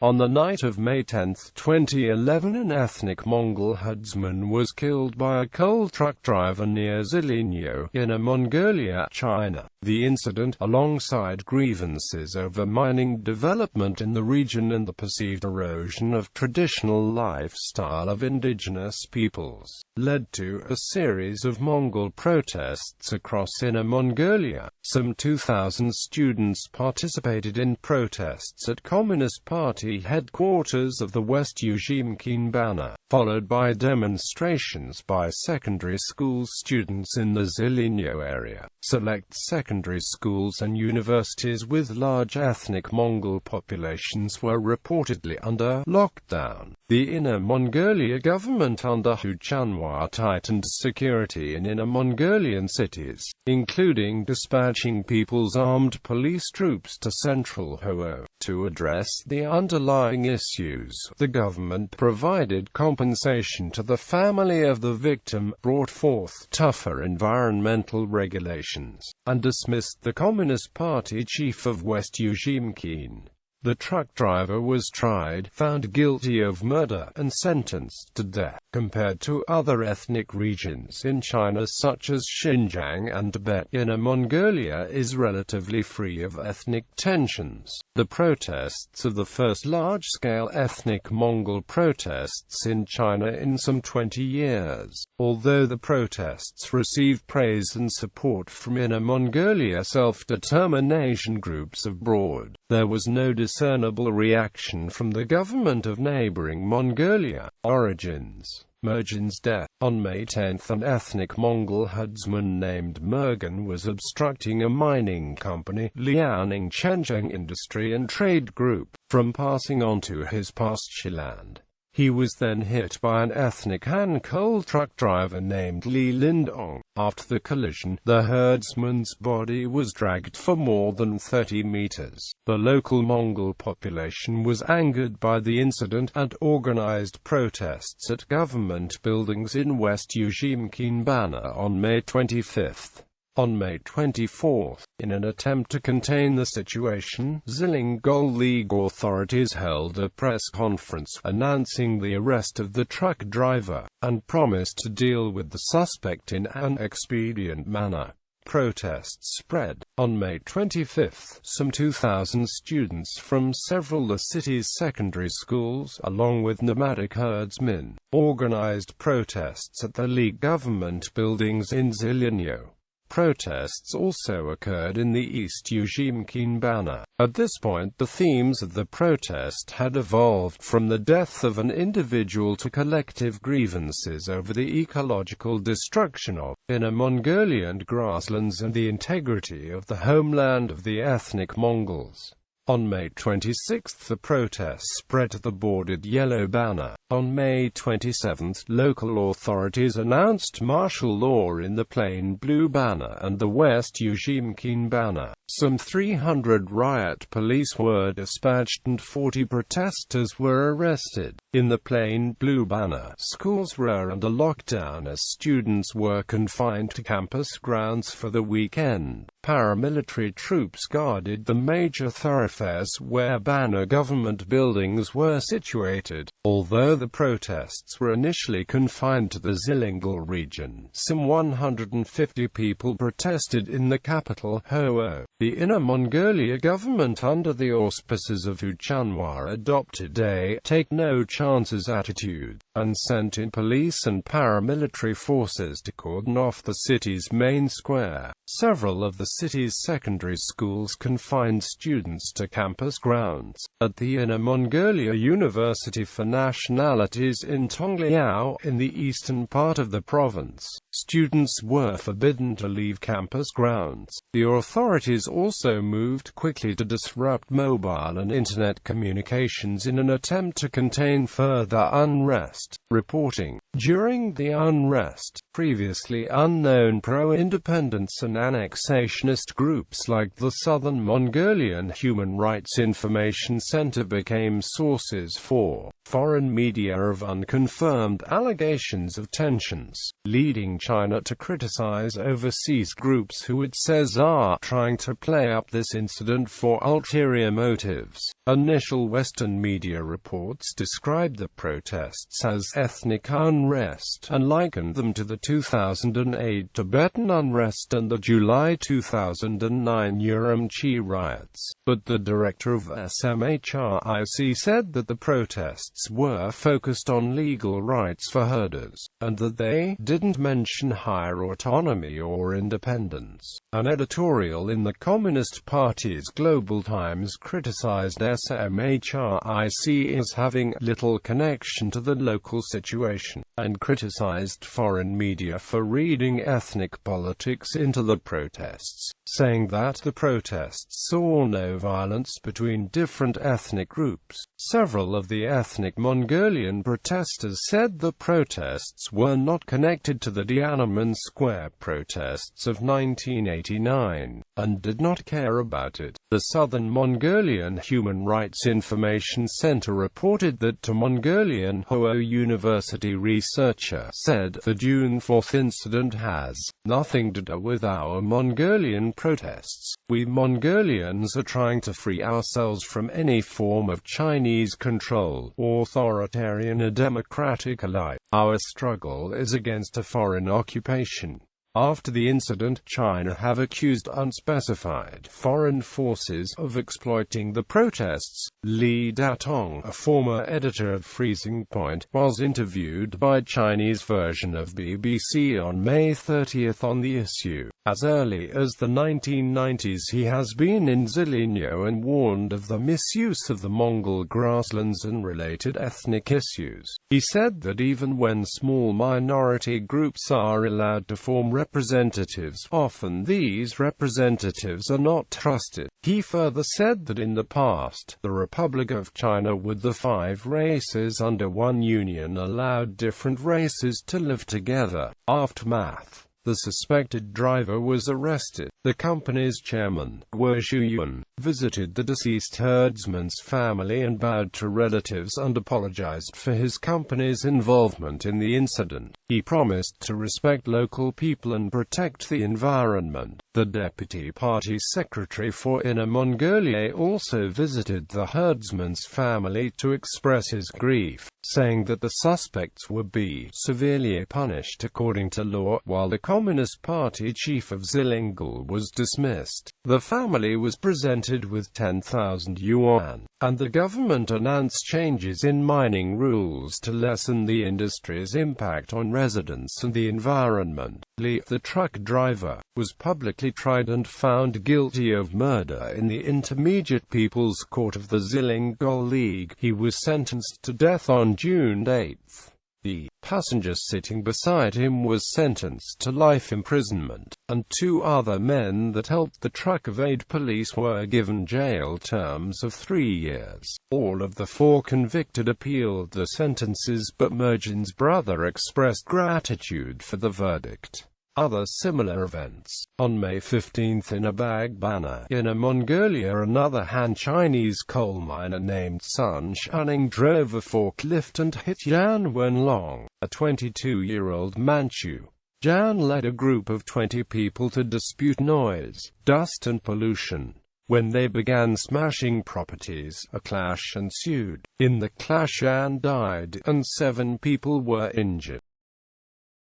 On the night of May 10, 2011, an ethnic Mongol herdsman was killed by a coal truck driver near Xilinhot, Inner Mongolia, China. The incident, alongside grievances over mining development in the region and the perceived erosion of traditional lifestyle of indigenous peoples, led to a series of Mongol protests across Inner Mongolia. Some 2,000 students participated in protests at Communist Party headquarters of the West Ujimqin Banner, followed by demonstrations by secondary school students in the Xilinhot area.Select secondary schools and universities with large ethnic Mongol populations were reportedly under lockdown. The Inner Mongolia government under Hu Chanwa tightened security in Inner Mongolian cities, including dispatching People's Armed Police troops to central Ho. To address the underlying issues, the government provided compensation to the family of the victim, brought forth tougher environmental regulations, and dismissed the Communist Party chief of West Ujimqin. The truck driver was tried, found guilty of murder, and sentenced to death. Compared to other ethnic regions in China such as Xinjiang and Tibet, Inner Mongolia is relatively free of ethnic tensions. The protests are the first large-scale ethnic Mongol protests in China in some 20 years. Although the protests received praise and support from Inner Mongolia self-determination groups abroad, there was no discernible reaction from the government of neighboring Mongolia. Origins: Mergen's death. On May 10, an ethnic Mongol herdsman named Mergen was obstructing a mining company, Liaoning Chengcheng Industry and Trade Group, from passing on to his pastureland. He was then hit by an ethnic Han coal truck driver named Li Lindong. After the collision, the herdsman's body was dragged for more than 30 meters. The local Mongol population was angered by the incident and organized protests at government buildings in West Ujimqin Banner on May 25. On May 24, in an attempt to contain the situation, Xilinhot League authorities held a press conference, announcing the arrest of the truck driver, and promised to deal with the suspect in an expedient manner. Protests spread. On May 25, some 2,000 students from several of the city's secondary schools, along with nomadic herdsmen, organized protests at the League government buildings in Xilinhot. Protests also occurred in the East Ujimqin Banner. At this point, the themes of the protest had evolved from the death of an individual to collective grievances over the ecological destruction of Inner Mongolian grasslands and the integrity of the homeland of the ethnic Mongols. On May 26, the protests spread to the bordered yellow banner. On May 27, local authorities announced martial law in the plain blue banner and the West Ujimqin Banner. Some 300 riot police were dispatched and 40 protesters were arrested. In the plain blue banner, schools were under lockdown as students were confined to campus grounds for the weekend. Paramilitary troops guarded the major thoroughfares where banner government buildings were situated. Although the protests were initially confined to the Xilinhot region, some 150 people protested in the capital, Ho. The Inner Mongolia government under the auspices of Hu Chanwa adopted a take-no-chances attitude, and sent in police and paramilitary forces to cordon off the city's main square. Several of the city's secondary schools confined students to campus grounds. At the Inner Mongolia University for Nationalities in Tongliao, in the eastern part of the province, students were forbidden to leave campus grounds. The authorities also moved quickly to disrupt mobile and internet communications in an attempt to contain further unrest. Reporting. During the unrest, previously unknown pro-independence and annexationist groups like the Southern Mongolian Human Rights Information Center became sources for foreign media of unconfirmed allegations of tensions. Leading China to criticize overseas groups who it says are trying to play up this incident for ulterior motives. Initial Western media reports described the protests as ethnic unrest and likened them to the 2008 Tibetan unrest and the July 2009 Ürümqi riots. But the director of SMHRIC said that the protests were focused on legal rights for herders, and that they didn't mention higher autonomy or independence. An editorial in the Communist Party's Global Times criticized SMHRIC as having little connection to the local situation, and criticized foreign media for reading ethnic politics into the protests, saying that the protests saw no violence between different ethnic groups. Several of the ethnic Mongolian protesters said the protests were not connected to the Tiananmen Square protests of 1989, and did not care about it. The Southern Mongolian Human Rights Information Center reported that a Mongolian Joowwww University researcher said the June 4 incident has nothing to do with our Mongolian protests. We Mongolians are trying to free ourselves from any form of Chinese control, authoritarian or democratic alike. Our struggle is against a foreign occupation. After the incident, China have accused unspecified foreign forces of exploiting the protests. Li Datong, a former editor of Freezing Point, was interviewed by Chinese version of BBC on May 30 on the issue. As early as the 1990s he has been in Xilinhot and warned of the misuse of the Mongol grasslands and related ethnic issues. He said that even when small minority groups are allowed to form representatives, often these representatives are not trusted. He further said that in the past, the Republic of China with the 5 races under one union allowed different races to live together. Aftermath. The suspected driver was arrested. The company's chairman, Joowwww, visited the deceased herdsman's family and bowed to relatives and apologized for his company's involvement in the incident. He promised to respect local people and protect the environment. The deputy party secretary for Inner Mongolia also visited the herdsman's family to express his grief, saying that the suspects would be severely punished according to law. While the Communist Party chief of Xilinhot was dismissed, the family was presented with 10,000 yuan, and the government announced changes in mining rules to lessen the industry's impact on residents and the environment. Li, the truck driver, was publicly tried and found guilty of murder in the Intermediate People's Court of the Xilinhot League. He was sentenced to death on June 8. The passenger sitting beside him was sentenced to life imprisonment, and 2 other men that helped the truck evade police were given jail terms of 3 years. All of the 4 convicted appealed the sentences, but Mergin's brother expressed gratitude for the verdict. Other similar events. On May 15 in Ujimqin Banner, Inner Mongolia, another Han Chinese coal miner named Sun Shuning drove a forklift and hit Jan Wenlong, a 22-year-old Manchu. Jan led a group of 20 people to dispute noise, dust and pollution. When they began smashing properties, a clash ensued. In the clash Jan died, and 7 people were injured.